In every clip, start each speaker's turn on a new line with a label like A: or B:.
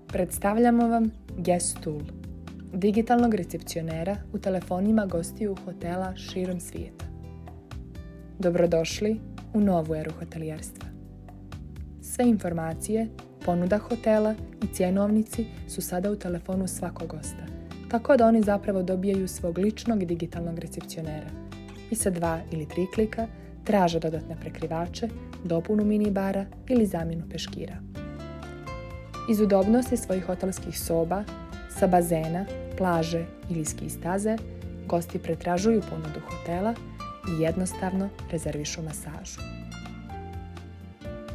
A: Predstavljamo vam Guest Tool, digitalnog recepcionera u telefonima gostiju hotela širom svijeta. Dobrodošli u novu eru hotelijerstva. Sve informacije, ponuda hotela i cjenovnici su sada u telefonu svakog gosta, tako da oni zapravo dobijaju svog ličnog digitalnog recepcionera i sa 2 ili 3 klika traže dodatne prekrivače, dopunu minibara ili zamjenu peškira. Iz udobnosti svojih hotelskih soba, sa bazena, plaže ili ski staze, gosti pretražuju ponudu hotela i jednostavno rezervišu masažu.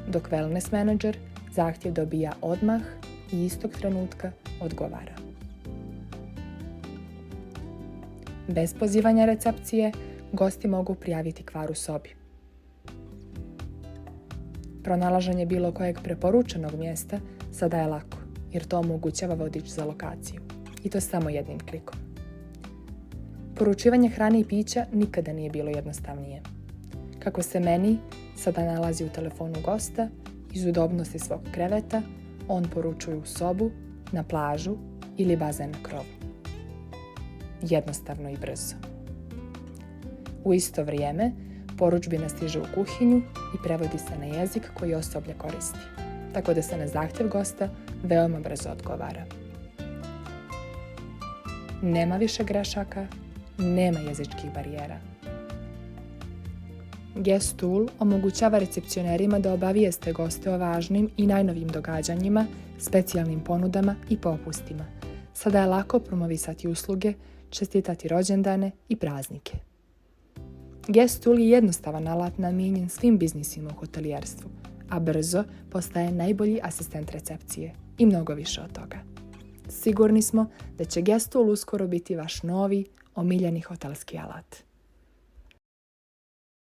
A: Dok wellness menadžer zahtjev dobija odmah i istog trenutka odgovara. Bez pozivanja recepcije, gosti mogu prijaviti kvar u sobi. Pronalaženje bilo kojeg preporučenog mjesta sada je lako, jer to omogućava vodič za lokaciju. I to samo jednim klikom. Poručivanje hrane i pića nikada nije bilo jednostavnije. Kako se meni sada nalazi u telefonu gosta, iz udobnosti svog kreveta, on poručuje u sobu, na plažu ili bazen na krovu. Jednostavno i brzo. U isto vrijeme, poručbina stiže u kuhinju i prevodi se na jezik koji osoblje koristi, tako da se na zahtjev gosta veoma brzo odgovara. Nema više grešaka, nema jezičkih barijera. Guest Tool omogućava recepcionerima da obavijeste goste o važnim i najnovijim događanjima, specijalnim ponudama i popustima. Sada je lako promovisati usluge, čestitati rođendane i praznike. Guest Tool je jednostavan alat namijenjen svim biznisima u hotelijerstvu, a brzo postaje najbolji asistent recepcije i mnogo više od toga. Sigurni smo da će Guest Tool uskoro biti vaš novi, omiljeni hotelski alat.